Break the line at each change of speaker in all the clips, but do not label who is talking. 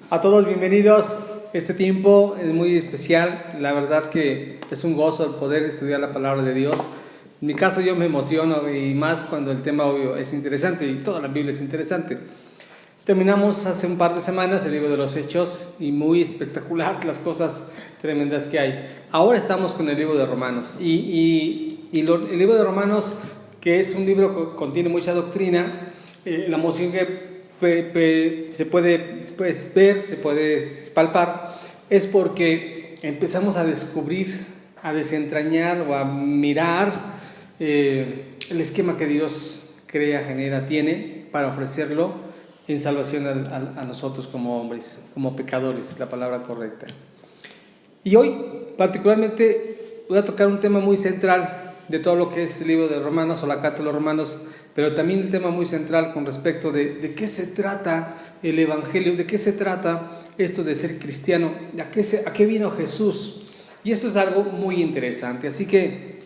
A todos bienvenidos. Este tiempo es muy especial. La verdad que es un gozo el poder estudiar la palabra de Dios. En mi caso yo me emociono y más cuando el tema obvio es interesante y toda la Biblia es interesante. Terminamos hace un par de semanas el libro de los Hechos y muy espectacular las cosas tremendas que hay. Ahora estamos con el libro de Romanos el libro de Romanos, que es un libro que contiene mucha doctrina, la emoción que se puede ver, se puede palpar, es porque empezamos a descubrir, a desentrañar o a mirar el esquema que Dios crea, genera, tiene para ofrecerlo en salvación a nosotros como hombres, como pecadores, la palabra correcta. Y hoy particularmente voy a tocar un tema muy central de todo lo que es el libro de Romanos o la carta de los Romanos, pero también el tema muy central con respecto de qué se trata el Evangelio, de qué se trata esto de ser cristiano, a qué vino Jesús. Y esto es algo muy interesante. Así que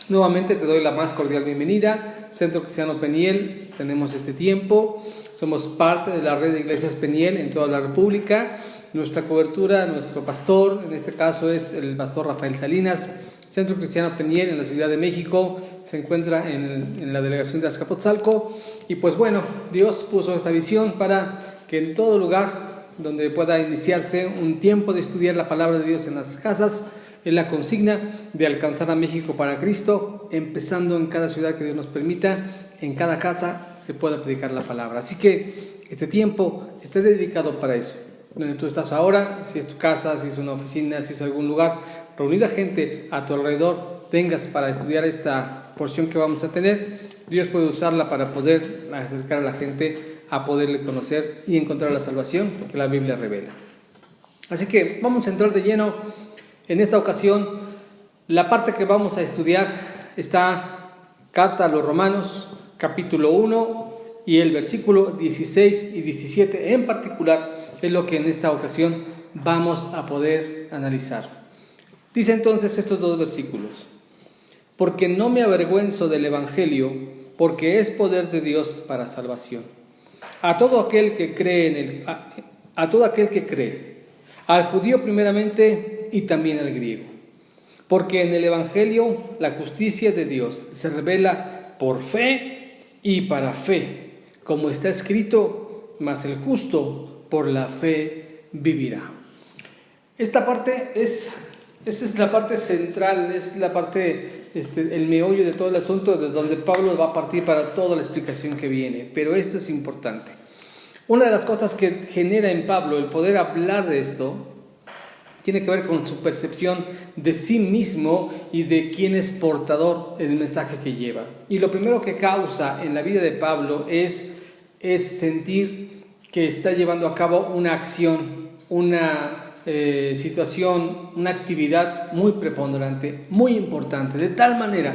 nuevamente te doy la más cordial bienvenida. Centro Cristiano Peniel, tenemos este tiempo. Somos parte de la red de iglesias Peniel en toda la República. Nuestra cobertura, nuestro pastor, en este caso es el pastor Rafael Salinas. Centro Cristiano Peniel en la Ciudad de México, se encuentra en la delegación de Azcapotzalco. Y pues bueno, Dios puso esta visión para que en todo lugar donde pueda iniciarse un tiempo de estudiar la palabra de Dios en las casas, en la consigna de alcanzar a México para Cristo, empezando en cada ciudad que Dios nos permita, en cada casa se pueda predicar la palabra. Así que este tiempo está dedicado para eso. Donde tú estás ahora, si es tu casa, si es una oficina, si es algún lugar, reunida gente a tu alrededor, tengas para estudiar esta porción que vamos a tener, Dios puede usarla para poder acercar a la gente a poderle conocer y encontrar la salvación que la Biblia revela. Así que vamos a entrar de lleno. En esta ocasión, la parte que vamos a estudiar está Carta a los Romanos, capítulo 1 y el versículo 16 y 17 en particular es lo que en esta ocasión vamos a poder analizar. Dice entonces estos dos versículos: porque no me avergüenzo del Evangelio, porque es poder de Dios para salvación a todo aquel que cree a todo aquel que cree, al judío primeramente y también al griego. Porque en el Evangelio la justicia de Dios se revela por fe y para fe, como está escrito: mas el justo por la fe vivirá. Esta parte esa es la parte central, es la parte, el meollo de todo el asunto, de donde Pablo va a partir para toda la explicación que viene. Pero esto es importante. Una de las cosas que genera en Pablo el poder hablar de esto tiene que ver con su percepción de sí mismo y de quién es portador del mensaje que lleva. Y lo primero que causa en la vida de Pablo es sentir que está llevando a cabo una acción, una situación, una actividad muy preponderante, muy importante, de tal manera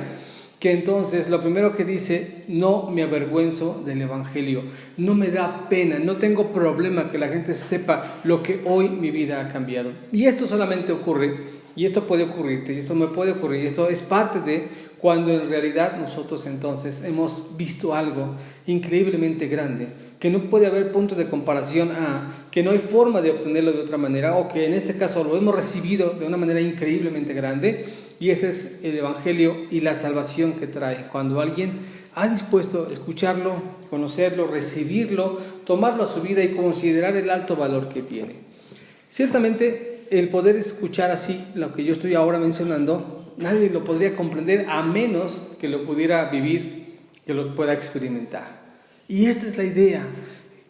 que entonces lo primero que dice: no me avergüenzo del Evangelio, no me da pena, no tengo problema que la gente sepa lo que hoy mi vida ha cambiado. Y esto solamente ocurre, y esto puede ocurrirte, y esto me puede ocurrir, y esto es parte de cuando en realidad nosotros entonces hemos visto algo increíblemente grande, que no puede haber punto de comparación, que no hay forma de obtenerlo de otra manera, o que en este caso lo hemos recibido de una manera increíblemente grande, y ese es el Evangelio y la salvación que trae, cuando alguien ha dispuesto a escucharlo, conocerlo, recibirlo, tomarlo a su vida y considerar el alto valor que tiene. Ciertamente el poder escuchar así lo que yo estoy ahora mencionando, nadie lo podría comprender a menos que lo pudiera vivir, que lo pueda experimentar. Y esa es la idea.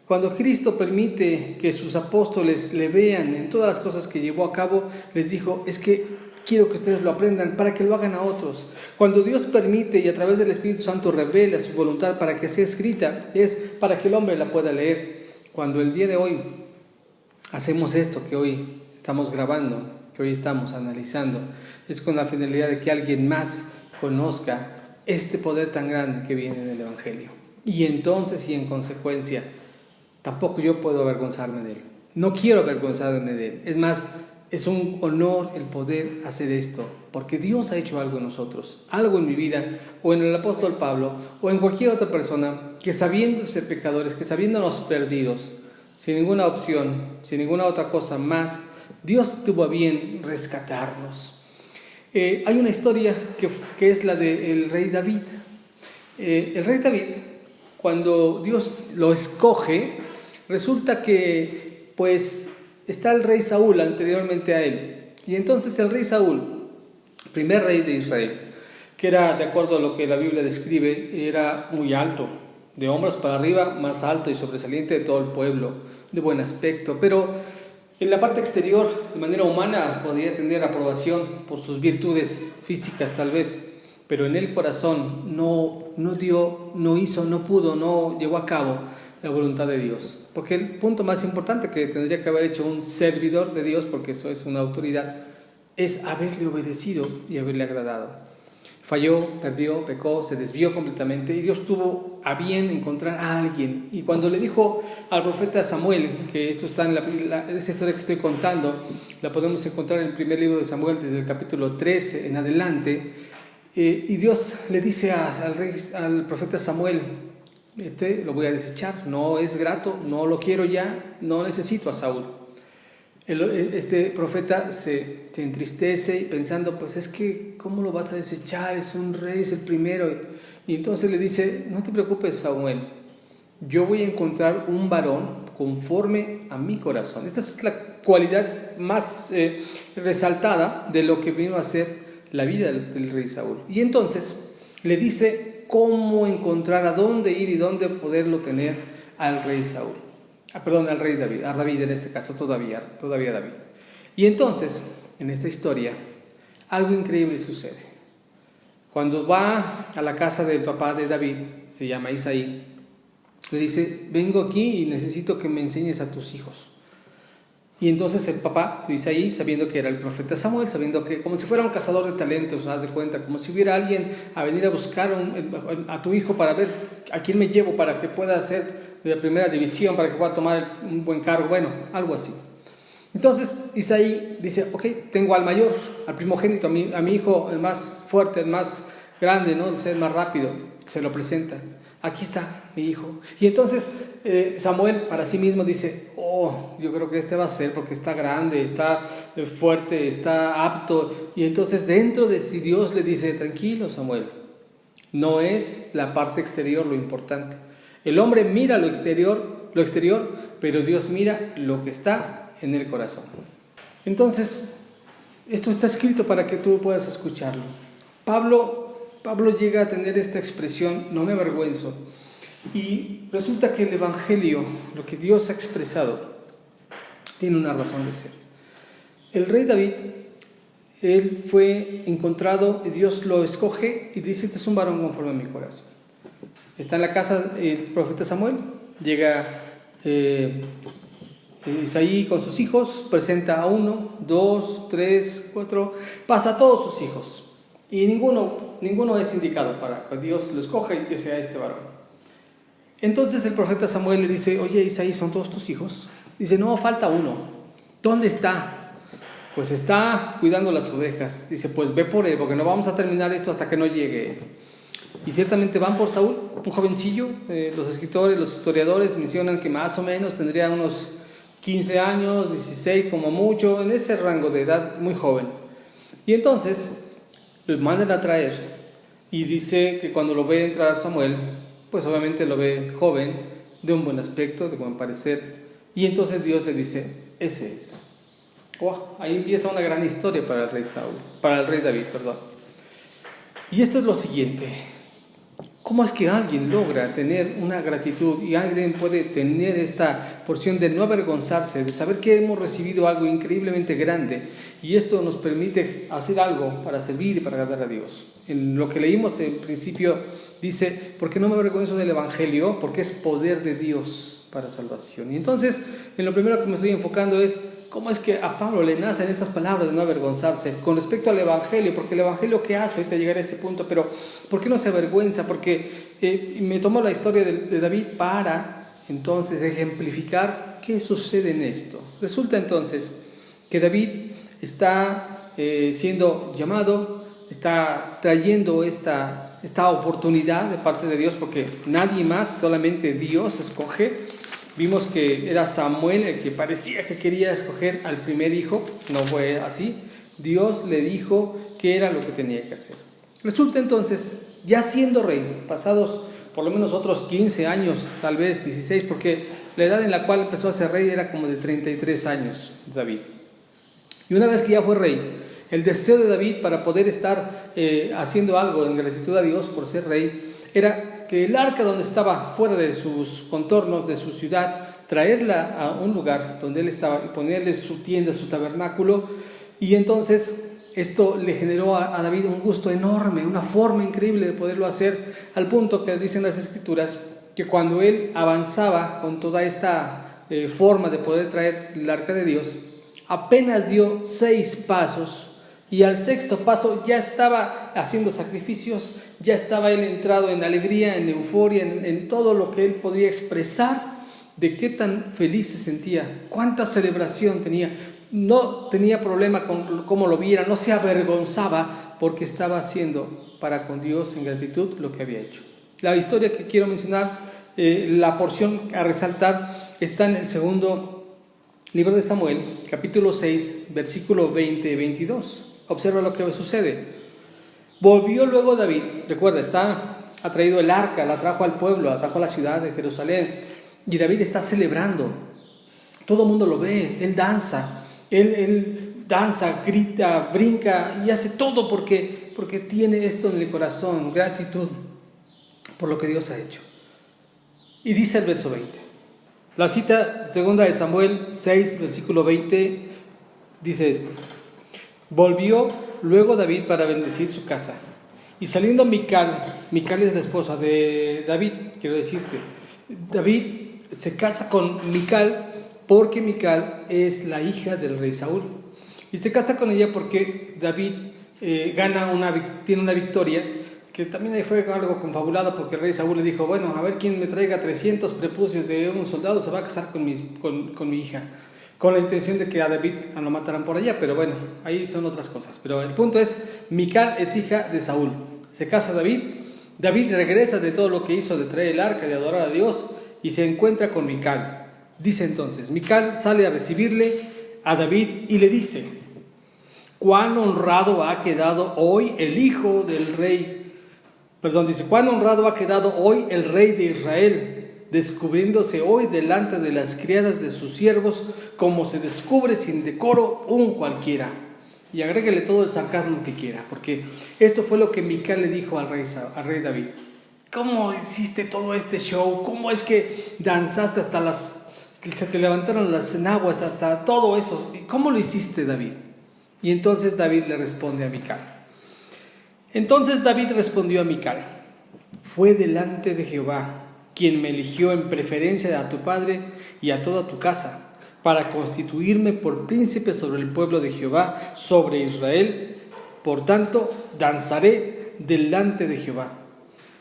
Cuando Cristo permite que sus apóstoles le vean en todas las cosas que llevó a cabo, les dijo: es que quiero que ustedes lo aprendan para que lo hagan a otros. Cuando Dios permite y a través del Espíritu Santo revela su voluntad para que sea escrita, es para que el hombre la pueda leer. Cuando el día de hoy hacemos esto que hoy estamos grabando, que hoy estamos analizando, es con la finalidad de que alguien más conozca este poder tan grande que viene del Evangelio. Y entonces, y en consecuencia, tampoco yo puedo avergonzarme de él. No quiero avergonzarme de él. Es más, es un honor el poder hacer esto, porque Dios ha hecho algo en nosotros, algo en mi vida, o en el apóstol Pablo, o en cualquier otra persona, que sabiéndose pecadores, que sabiéndonos perdidos, sin ninguna opción, sin ninguna otra cosa más, Dios tuvo a bien rescatarnos. Hay una historia que es la del rey David. El rey David, cuando Dios lo escoge, resulta que pues está el rey Saúl anteriormente a él. Y entonces el rey Saúl, primer rey de Israel, que era, de acuerdo a lo que la Biblia describe, era muy alto, de hombros para arriba, más alto y sobresaliente de todo el pueblo, de buen aspecto, pero en la parte exterior, de manera humana, podía tener aprobación por sus virtudes físicas tal vez, pero en el corazón no pudo, no llevó a cabo la voluntad de Dios. Porque el punto más importante que tendría que haber hecho un servidor de Dios, porque eso es una autoridad, es haberle obedecido y haberle agradado. Falló, perdió, pecó, se desvió completamente y Dios tuvo a bien encontrar a alguien. Y cuando le dijo al profeta Samuel, que esto está en esa historia que estoy contando, la podemos encontrar en el primer libro de Samuel desde el capítulo 13 en adelante, y Dios le dice al profeta Samuel, lo voy a desechar, no es grato, no lo quiero ya, no necesito a Saúl. Este profeta se entristece pensando, pues es que ¿cómo lo vas a desechar? Es un rey, es el primero. Y entonces le dice, no te preocupes, Samuel, yo voy a encontrar un varón conforme a mi corazón. Esta es la cualidad más resaltada de lo que vino a ser la vida del rey Saúl. Y entonces le dice cómo encontrar, a dónde ir y dónde poderlo tener al rey Saúl. Al rey David, a David en este caso, todavía David. Y entonces, en esta historia, algo increíble sucede. Cuando va a la casa del papá de David, se llama Isaí, le dice, vengo aquí y necesito que me enseñes a tus hijos. Y entonces el papá de Isaí, sabiendo que era el profeta Samuel, sabiendo que como si fuera un cazador de talentos, haz de cuenta, como si hubiera alguien a venir a buscar a tu hijo para ver a quién me llevo para que pueda ser de la primera división, para que pueda tomar un buen cargo, bueno, algo así. Entonces Isaí dice, ok, tengo al mayor, al primogénito, a mi hijo, el más fuerte, el más grande, ¿no? El más rápido, se lo presenta. Aquí está mi hijo. Y entonces Samuel para sí mismo dice, yo creo que este va a ser porque está grande, está fuerte, está apto. Y entonces dentro de sí Dios le dice, tranquilo Samuel, no es la parte exterior lo importante. El hombre mira lo exterior, pero Dios mira lo que está en el corazón. Entonces, esto está escrito para que tú puedas escucharlo. Pablo llega a tener esta expresión, no me avergüenzo, y resulta que el Evangelio, lo que Dios ha expresado, tiene una razón de ser. El rey David, él fue encontrado, Dios lo escoge y dice, este es un varón conforme a mi corazón. Está en la casa el profeta Samuel, llega Isaí con sus hijos, presenta a 1, 2, 3, 4, pasa a todos sus hijos. Y ninguno es indicado para que Dios lo escoja y que sea este varón. Entonces el profeta Samuel le dice, oye Isaí, ¿son todos tus hijos? Dice, no, falta uno. ¿Dónde está? Pues está cuidando las ovejas. Dice, pues ve por él, porque no vamos a terminar esto hasta que no llegue. Y ciertamente van por Saúl, un jovencillo. Los historiadores mencionan que más o menos tendría unos 15 años, 16 como mucho, en ese rango de edad, muy joven. Y entonces lo mandan a traer y dice que cuando lo ve entrar Samuel, pues obviamente lo ve joven, de un buen aspecto, de buen parecer, y entonces Dios le dice, ese es. Ahí empieza una gran historia para el rey David. Y esto es lo siguiente: ¿cómo es que alguien logra tener una gratitud y alguien puede tener esta porción de no avergonzarse, de saber que hemos recibido algo increíblemente grande y esto nos permite hacer algo para servir y para agradar a Dios? En lo que leímos en principio dice, ¿por qué no me avergüenzo del Evangelio? Porque es poder de Dios para salvación. Y entonces, en lo primero que me estoy enfocando es cómo es que a Pablo le nacen estas palabras de no avergonzarse con respecto al Evangelio, porque el Evangelio ¿qué hace? Ahorita llegaré a ese punto, pero ¿por qué no se avergüenza? Porque me tomo la historia de David para entonces ejemplificar qué sucede en esto. Resulta entonces que David está siendo llamado, está trayendo esta oportunidad de parte de Dios, porque nadie más, solamente Dios escoge. Vimos que era Samuel el que parecía que quería escoger al primer hijo, no fue así. Dios le dijo qué era lo que tenía que hacer. Resulta entonces, ya siendo rey, pasados por lo menos otros 15 años, tal vez 16, porque la edad en la cual empezó a ser rey era como de 33 años, David. Y una vez que ya fue rey, el deseo de David para poder estar haciendo algo en gratitud a Dios por ser rey, era que el arca donde estaba, fuera de sus contornos, de su ciudad, traerla a un lugar donde él estaba y ponerle su tienda, su tabernáculo, y entonces esto le generó a David un gusto enorme, una forma increíble de poderlo hacer, al punto que dicen las Escrituras que cuando él avanzaba con toda esta forma de poder traer el arca de Dios, apenas dio 6 pasos, y al 6.º paso ya estaba haciendo sacrificios, ya estaba él entrado en alegría, en euforia, en todo lo que él podría expresar de qué tan feliz se sentía, cuánta celebración tenía. No tenía problema con cómo lo viera, no se avergonzaba porque estaba haciendo para con Dios en gratitud lo que había hecho. La historia que quiero mencionar, la porción a resaltar, está en el segundo libro de Samuel, capítulo 6, versículo 20-22. Observa lo que sucede. Volvió luego David, recuerda, ha traído el arca, la trajo al pueblo, la trajo a la ciudad de Jerusalén, y David está celebrando. Todo el mundo lo ve, él danza. Él danza, grita, brinca y hace todo porque tiene esto en el corazón, gratitud por lo que Dios ha hecho. Y dice el verso 20. La cita segunda de Samuel 6, versículo 20, dice esto. Volvió luego David para bendecir su casa. Y saliendo Mical es la esposa de David, quiero decirte. David se casa con Mical, porque Mical es la hija del rey Saúl. Y se casa con ella porque David tiene una victoria, que también ahí fue algo confabulado, porque el rey Saúl le dijo, bueno, a ver quién me traiga 300 prepucios de un soldado se va a casar con mi hija, con la intención de que a David lo mataran por allá, pero bueno, ahí son otras cosas. Pero el punto es, Mical es hija de Saúl. Se casa David regresa de todo lo que hizo de traer el arca, de adorar a Dios, y se encuentra con Mical. Dice entonces, Mical sale a recibirle a David y le dice, cuán honrado ha quedado hoy el hijo del rey, cuán honrado ha quedado hoy el rey de Israel, descubriéndose hoy delante de las criadas de sus siervos, como se descubre sin decoro un cualquiera. Y agréguele todo el sarcasmo que quiera, porque esto fue lo que Mical le dijo al rey David. ¿Cómo hiciste todo este show? ¿Cómo es que danzaste hasta se te levantaron las enaguas, hasta todo eso? ¿Cómo lo hiciste, David? Y entonces David le responde a Mical. Entonces David respondió a Mical, fue delante de Jehová quien me eligió en preferencia a tu padre y a toda tu casa, para constituirme por príncipe sobre el pueblo de Jehová, sobre Israel. Por tanto, danzaré delante de Jehová.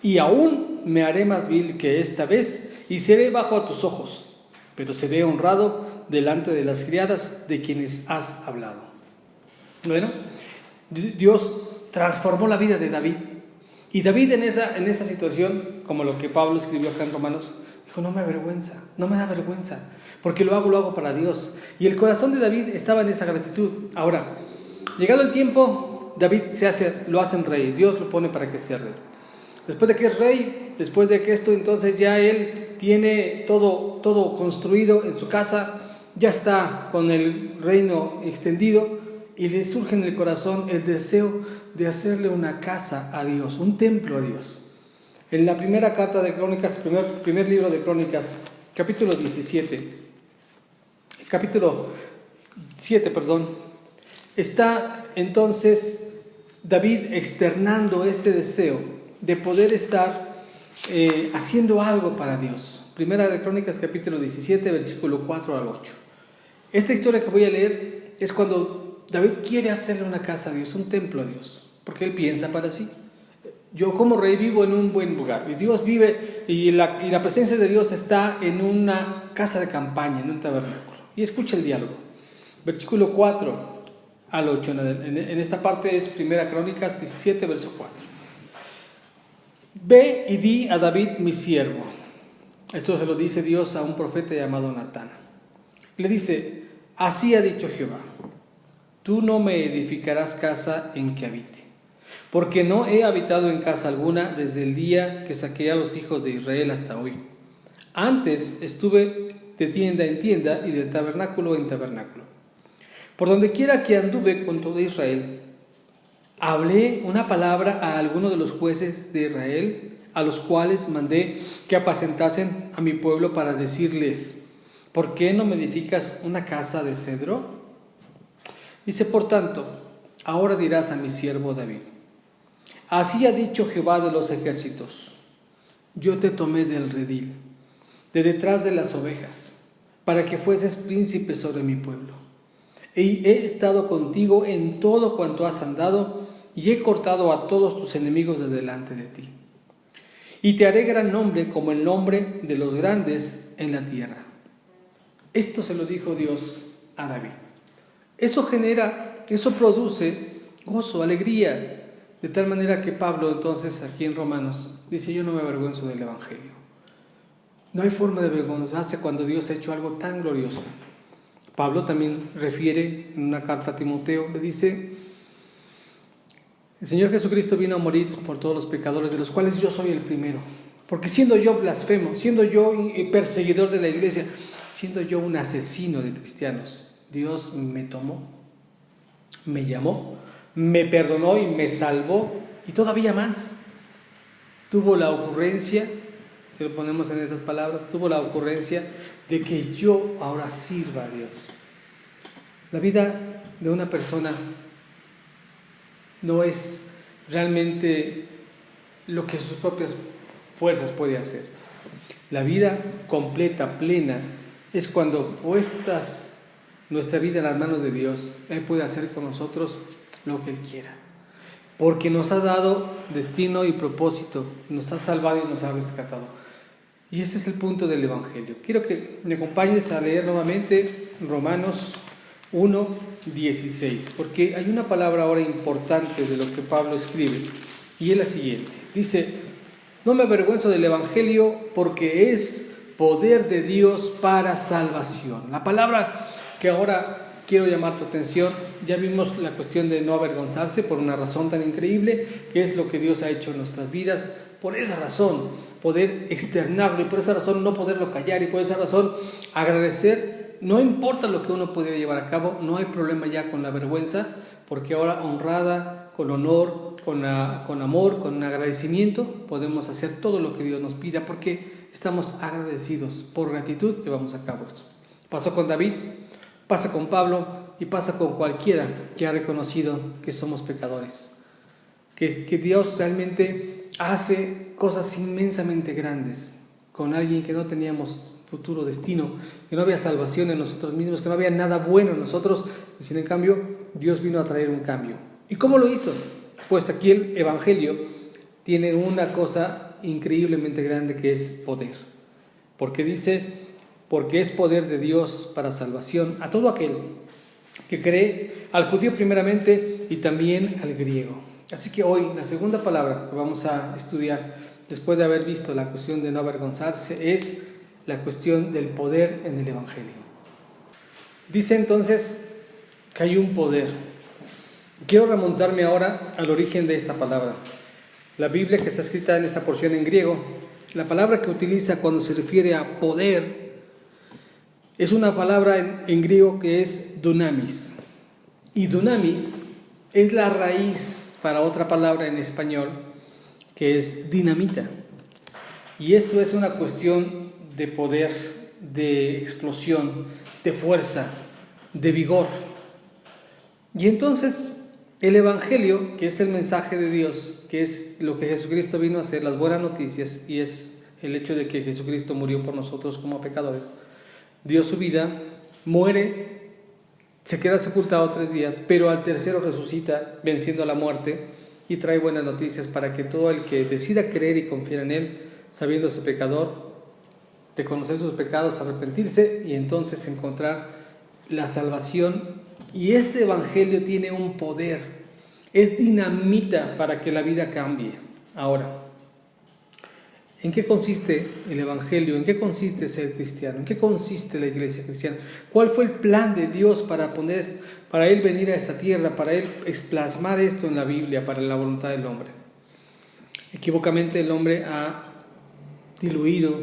Y aún me haré más vil que esta vez, y seré bajo a tus ojos, pero seré honrado delante de las criadas de quienes has hablado. Bueno, Dios transformó la vida de David. Y David en esa situación, como lo que Pablo escribió acá en Romanos, dijo, no me da vergüenza, porque lo hago para Dios. Y el corazón de David estaba en esa gratitud. Ahora, llegado el tiempo, David lo hacen rey, Dios lo pone para que sea rey. Después de que es rey, después de que esto, entonces ya él tiene todo construido en su casa, ya está con el reino extendido, y le surge en el corazón el deseo de hacerle una casa a Dios, un templo a Dios. En la primera carta de Crónicas, primer libro de Crónicas, capítulo 7, está entonces David externando este deseo de poder estar haciendo algo para Dios. Primera de Crónicas, capítulo 17, versículo 4 al 8. Esta historia que voy a leer es cuando David quiere hacerle una casa a Dios, un templo a Dios, porque él piensa para sí. Yo como rey vivo en un buen lugar, y Dios vive, y la presencia de Dios está en una casa de campaña, en un tabernáculo. Y escucha el diálogo. Versículo 4 al 8, en esta parte es Primera Crónicas 17, verso 4. Ve y di a David mi siervo, Esto se lo dice Dios a un profeta llamado Natán. Le dice: así ha dicho Jehová, tú no me edificarás casa en que habite, porque no he habitado en casa alguna desde el día que saqué a los hijos de Israel hasta hoy. Antes estuve de tienda en tienda y de tabernáculo en tabernáculo. Por donde quiera que anduve con todo Israel, hablé una palabra a algunos de los jueces de Israel, a los cuales mandé que apacentasen a mi pueblo para decirles: ¿por qué no me edificas una casa de cedro? Dice: por tanto, ahora dirás a mi siervo David: así ha dicho Jehová de los ejércitos, yo te tomé del redil, de detrás de las ovejas, para que fueses príncipe sobre mi pueblo. Y he estado contigo en todo cuanto has andado, y he cortado a todos tus enemigos de delante de ti. Y te haré gran nombre como el nombre de los grandes en la tierra. Esto se lo dijo Dios a David. Eso produce gozo, alegría, de tal manera que Pablo entonces aquí en Romanos dice: yo no me avergüenzo del Evangelio. No hay forma de avergonzarse cuando Dios ha hecho algo tan glorioso. Pablo también refiere en una carta a Timoteo, le dice: el Señor Jesucristo vino a morir por todos los pecadores, de los cuales yo soy el primero. Porque siendo yo blasfemo, siendo yo perseguidor de la iglesia, siendo yo un asesino de cristianos, Dios me tomó, me llamó, me perdonó y me salvó, y todavía más. Tuvo la ocurrencia, si lo ponemos en estas palabras, tuvo la ocurrencia de que yo ahora sirva a Dios. La vida de una persona no es realmente lo que sus propias fuerzas puede hacer. La vida completa, plena, es cuando puestas nuestra vida en las manos de Dios, Él puede hacer con nosotros lo que Él quiera. Porque nos ha dado destino y propósito, nos ha salvado y nos ha rescatado. Y ese es el punto del Evangelio. Quiero que me acompañes a leer nuevamente Romanos 1:16, porque hay una palabra ahora importante de lo que Pablo escribe, y es la siguiente. Dice: no me avergüenzo del Evangelio, porque es poder de Dios para salvación. La palabra que ahora quiero llamar tu atención, ya vimos la cuestión de no avergonzarse por una razón tan increíble, que es lo que Dios ha hecho en nuestras vidas. Por esa razón poder externarlo, y por esa razón no poderlo callar, y por esa razón agradecer. No importa lo que uno pudiera llevar a cabo, no hay problema ya con la vergüenza, porque ahora honrada, con honor, con amor, con agradecimiento, podemos hacer todo lo que Dios nos pida, porque estamos agradecidos. Por gratitud llevamos a cabo esto. Pasó con David, pasa con Pablo y pasa con cualquiera que ha reconocido que somos pecadores. Que Dios realmente hace cosas inmensamente grandes con alguien que no teníamos futuro destino, que no había salvación en nosotros mismos, que no había nada bueno en nosotros, y sin en cambio Dios vino a traer un cambio. ¿Y cómo lo hizo? Pues aquí el Evangelio tiene una cosa increíblemente grande, que es poder. Porque dice: porque es poder de Dios para salvación a todo aquel que cree, al judío primeramente y también al griego. Así que hoy la segunda palabra que vamos a estudiar, después de haber visto la cuestión de no avergonzarse, es la cuestión del poder en el Evangelio. Dice entonces que hay un poder. Quiero remontarme ahora al origen de esta palabra. La Biblia, que está escrita en esta porción en griego, la palabra que utiliza cuando se refiere a poder es una palabra en griego que es dunamis. Y dunamis es la raíz para otra palabra en español que es dinamita. Y esto es una cuestión de poder, de explosión, de fuerza, de vigor. Y entonces el Evangelio, que es el mensaje de Dios, que es lo que Jesucristo vino a hacer, las buenas noticias, y es el hecho de que Jesucristo murió por nosotros como pecadores, dio su vida, muere, se queda sepultado 3 días, pero al tercero resucita venciendo a la muerte, y trae buenas noticias para que todo el que decida creer y confiar en Él, sabiéndose pecador, reconocer sus pecados, arrepentirse y entonces encontrar la salvación. Y este Evangelio tiene un poder, es dinamita para que la vida cambie. Ahora, ¿En qué consiste el Evangelio? ¿En qué consiste ser cristiano? ¿En qué consiste la iglesia cristiana? ¿Cuál fue el plan de Dios para Él venir a esta tierra, para Él plasmar esto en la Biblia, para la voluntad del hombre? Equívocamente el hombre ha diluido,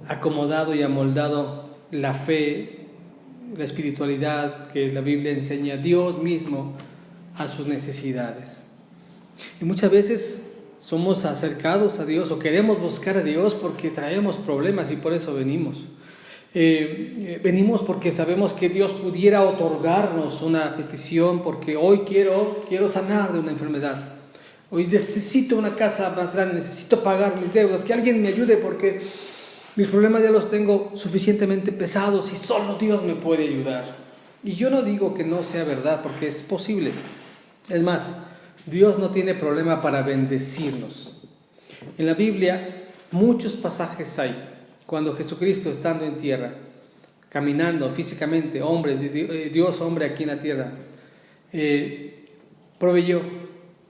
acomodado y amoldado la fe, la espiritualidad que la Biblia enseña, Dios mismo, a sus necesidades. Y muchas veces somos acercados a Dios o queremos buscar a Dios porque traemos problemas y por eso venimos. Venimos porque sabemos que Dios pudiera otorgarnos una petición, porque hoy quiero sanar de una enfermedad. Hoy necesito una casa más grande, necesito pagar mis deudas, que alguien me ayude porque mis problemas ya los tengo suficientemente pesados y solo Dios me puede ayudar. Y yo no digo que no sea verdad, porque es posible. Es más, Dios no tiene problema para bendecirnos. En la Biblia muchos pasajes hay cuando Jesucristo, estando en tierra, caminando físicamente, Dios hombre aquí en la tierra, proveyó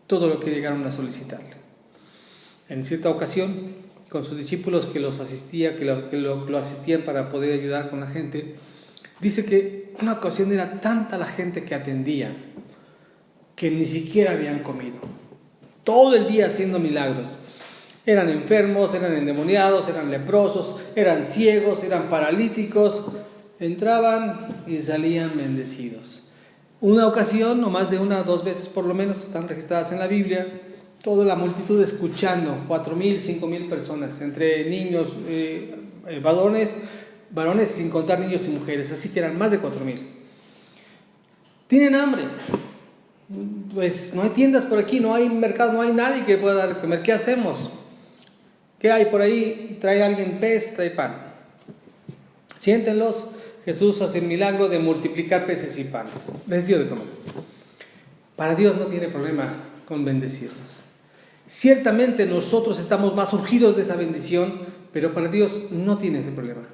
todo lo que llegaron a solicitarle. En cierta ocasión, con sus discípulos que lo asistían para poder ayudar con la gente, dice que una ocasión era tanta la gente que atendía que ni siquiera habían comido. Todo el día haciendo milagros. Eran enfermos, eran endemoniados, eran leprosos, eran ciegos, eran paralíticos. Entraban y salían bendecidos. Una ocasión, o más de una o dos veces por lo menos, están registradas en la Biblia, toda la multitud escuchando, 4,000, 5,000 personas, entre niños, varones sin contar niños y mujeres, así que eran más de 4,000. ¿Tienen hambre? Pues no hay tiendas por aquí, no hay mercados, no hay nadie que pueda dar de comer. ¿Qué hacemos? ¿Qué hay por ahí? Trae alguien pez, trae pan. Siéntenlos. Jesús hace el milagro de multiplicar peces y panes. Les dio de comer. Para Dios no tiene problema con bendecirnos. Ciertamente nosotros estamos más urgidos de esa bendición, pero para Dios no tiene ese problema.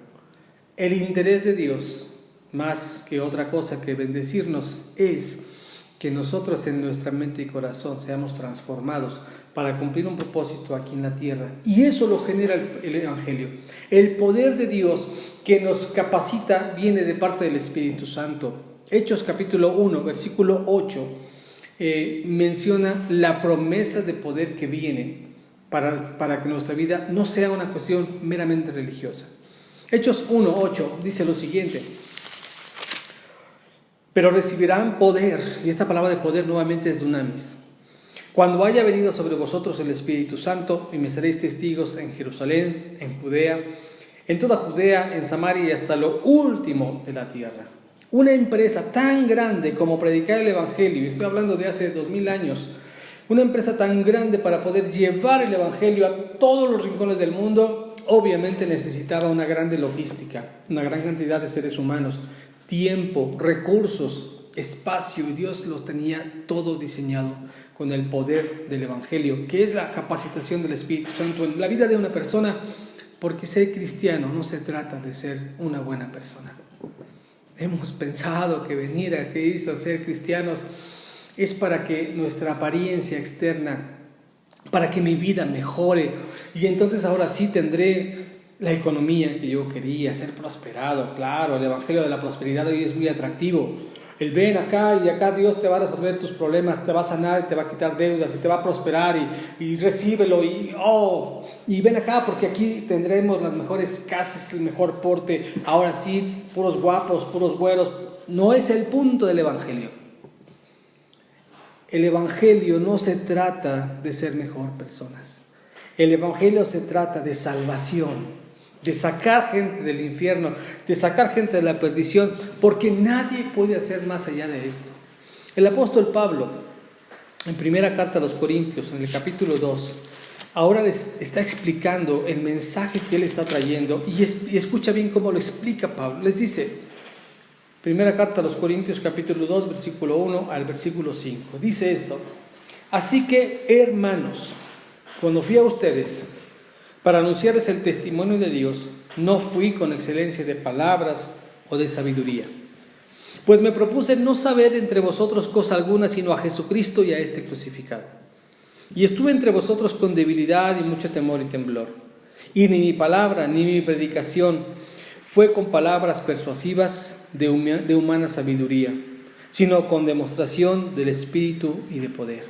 El interés de Dios, más que otra cosa que bendecirnos, es que nosotros en nuestra mente y corazón seamos transformados para cumplir un propósito aquí en la tierra. Y eso lo genera el Evangelio. El poder de Dios que nos capacita viene de parte del Espíritu Santo. Hechos capítulo 1, versículo 8, menciona la promesa de poder que viene para que nuestra vida no sea una cuestión meramente religiosa. Hechos 1, 8 dice lo siguiente: pero recibirán poder, y esta palabra de poder nuevamente es dunamis, cuando haya venido sobre vosotros el Espíritu Santo, y me seréis testigos en Jerusalén, en Judea, en toda Judea, en Samaria y hasta lo último de la tierra. Una empresa tan grande como predicar el Evangelio, y estoy hablando de hace 2000 años, una empresa tan grande para poder llevar el Evangelio a todos los rincones del mundo, obviamente necesitaba una grande logística, una gran cantidad de seres humanos, tiempo, recursos, espacio, y Dios los tenía todo diseñado con el poder del Evangelio, que es la capacitación del Espíritu Santo en la vida de una persona, porque ser cristiano no se trata de ser una buena persona. Hemos pensado que venir a Cristo, ser cristianos, es para que nuestra apariencia externa, para que mi vida mejore, y entonces ahora sí tendré la economía que yo quería, ser prosperado. Claro, el Evangelio de la prosperidad hoy es muy atractivo. El ven acá y acá Dios te va a resolver tus problemas, te va a sanar, te va a quitar deudas y te va a prosperar y recíbelo y ven acá porque aquí tendremos las mejores casas, el mejor porte. Ahora sí, puros guapos, puros güeros. No es el punto del Evangelio. El Evangelio no se trata de ser mejor personas. El Evangelio se trata de salvación, de sacar gente del infierno, de sacar gente de la perdición, porque nadie puede hacer más allá de esto. El apóstol Pablo, en primera carta a los Corintios, en el capítulo 2, ahora les está explicando el mensaje que él está trayendo, y escucha bien cómo lo explica Pablo. Les dice, primera carta a los Corintios, capítulo 2, versículo 1 al versículo 5, dice esto: así que, hermanos, cuando fui a ustedes para anunciarles el testimonio de Dios, no fui con excelencia de palabras o de sabiduría, pues me propuse no saber entre vosotros cosa alguna, sino a Jesucristo y a este crucificado. Y estuve entre vosotros con debilidad y mucho temor y temblor. Y ni mi palabra ni mi predicación fue con palabras persuasivas de humana sabiduría, sino con demostración del Espíritu y de poder,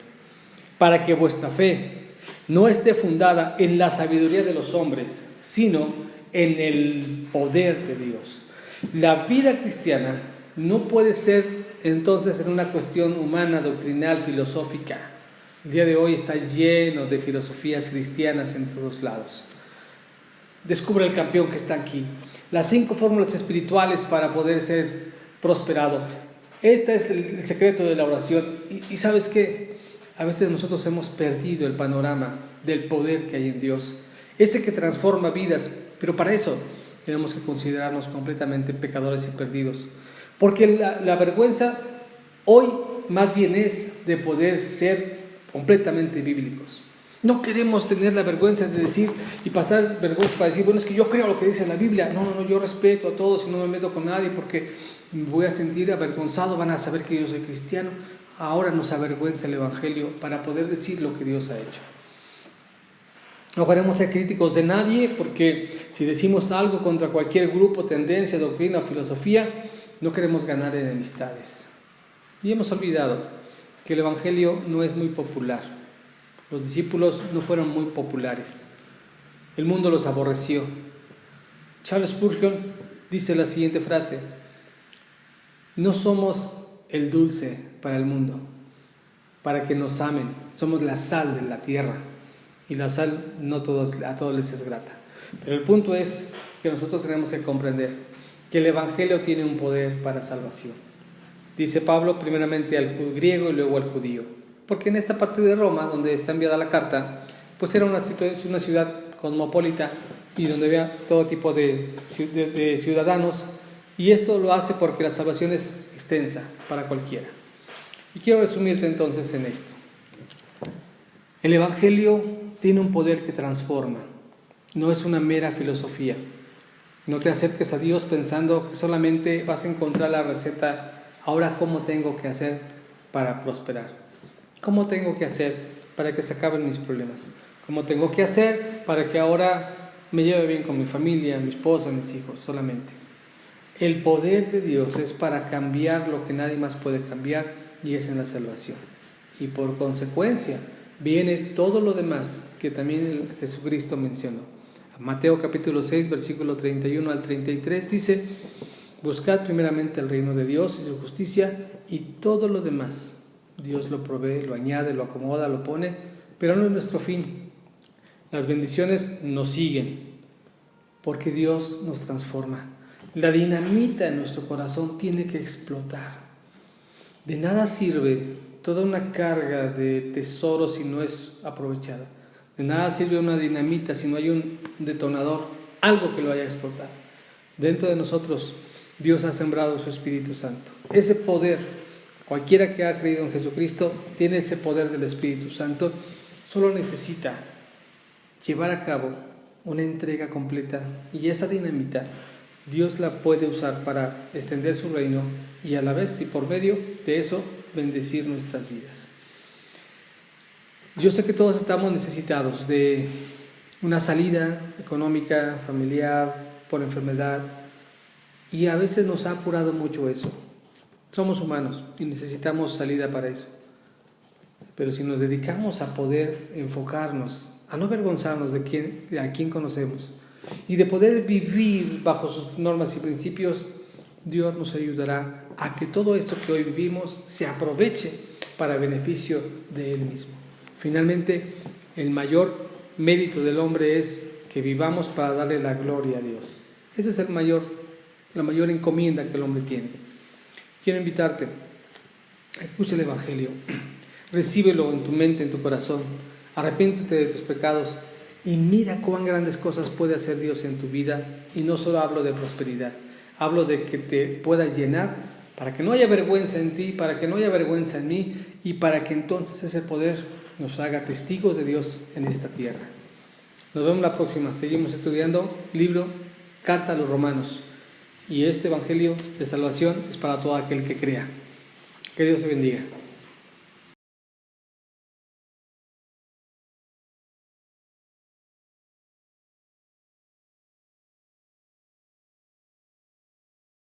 para que vuestra fe no esté fundada en la sabiduría de los hombres, sino en el poder de Dios. La vida cristiana no puede ser entonces en una cuestión humana, doctrinal, filosófica. El día de hoy está lleno de filosofías cristianas en todos lados. Descubre el campeón que está aquí. Las 5 fórmulas espirituales para poder ser prosperado. Este es el secreto de la oración. Y ¿sabes qué? A veces nosotros hemos perdido el panorama del poder que hay en Dios. Ese que transforma vidas. Pero para eso tenemos que considerarnos completamente pecadores y perdidos. Porque la vergüenza hoy más bien es de poder ser completamente bíblicos. No queremos tener la vergüenza de decir y pasar vergüenza para decir, bueno, es que yo creo lo que dice la Biblia. No, yo respeto a todos y no me meto con nadie porque me voy a sentir avergonzado, van a saber que yo soy cristiano. Ahora nos avergüenza el Evangelio para poder decir lo que Dios ha hecho. No queremos ser críticos de nadie porque si decimos algo contra cualquier grupo, tendencia, doctrina o filosofía, no queremos ganar enemistades. Y hemos olvidado que el Evangelio no es muy popular. Los discípulos no fueron muy populares. El mundo los aborreció. Charles Spurgeon dice la siguiente frase: no somos el dulce para el mundo, para que nos amen. Somos la sal de la tierra. Y la sal a todos les es grata. Pero el punto es que nosotros tenemos que comprender que el Evangelio tiene un poder para salvación. Dice Pablo primeramente al griego y luego al judío. Porque en esta parte de Roma, donde está enviada la carta, pues era una ciudad cosmopolita y donde había todo tipo de ciudadanos. Y esto lo hace porque la salvación es extensa para cualquiera. Y quiero resumirte entonces en esto. El Evangelio tiene un poder que transforma. No es una mera filosofía. No te acerques a Dios pensando que solamente vas a encontrar la receta. Ahora, ¿cómo tengo que hacer para prosperar? ¿Cómo tengo que hacer para que se acaben mis problemas? ¿Cómo tengo que hacer para que ahora me lleve bien con mi familia, mi esposa, mis hijos? Solamente. El poder de Dios es para cambiar lo que nadie más puede cambiar, y es en la salvación. Y por consecuencia viene todo lo demás que también Jesucristo mencionó. Mateo capítulo 6, versículo 31 al 33 dice: buscad primeramente el reino de Dios y su justicia, y todo lo demás Dios lo provee, lo añade, lo acomoda, lo pone, pero no es nuestro fin. Las bendiciones nos siguen porque Dios nos transforma. La dinamita en nuestro corazón tiene que explotar. De nada sirve toda una carga de tesoros si no es aprovechada. De nada sirve una dinamita si no hay un detonador, algo que lo vaya a explotar. Dentro de nosotros Dios ha sembrado su Espíritu Santo. Ese poder, cualquiera que ha creído en Jesucristo tiene ese poder del Espíritu Santo. Solo necesita llevar a cabo una entrega completa, y esa dinamita Dios la puede usar para extender su reino y a la vez, y por medio de eso, bendecir nuestras vidas. Yo sé que todos estamos necesitados de una salida económica, familiar, por enfermedad, y a veces nos ha apurado mucho eso. Somos humanos y necesitamos salida para eso. Pero si nos dedicamos a poder enfocarnos, a no avergonzarnos de a quien conocemos y de poder vivir bajo sus normas y principios, Dios nos ayudará a que todo esto que hoy vivimos se aproveche para beneficio de Él mismo. Finalmente, el mayor mérito del hombre es que vivamos para darle la gloria a Dios. Esa es la mayor encomienda que el hombre tiene. Quiero invitarte, escucha el Evangelio, recíbelo en tu mente, en tu corazón, arrepiéntete de tus pecados y mira cuán grandes cosas puede hacer Dios en tu vida. Y no solo hablo de prosperidad, hablo de que te puedas llenar para que no haya vergüenza en ti, para que no haya vergüenza en mí, y para que entonces ese poder nos haga testigos de Dios en esta tierra. Nos vemos la próxima. Seguimos estudiando libro Carta a los Romanos. Y este Evangelio de salvación es para todo aquel que crea. Que Dios te bendiga.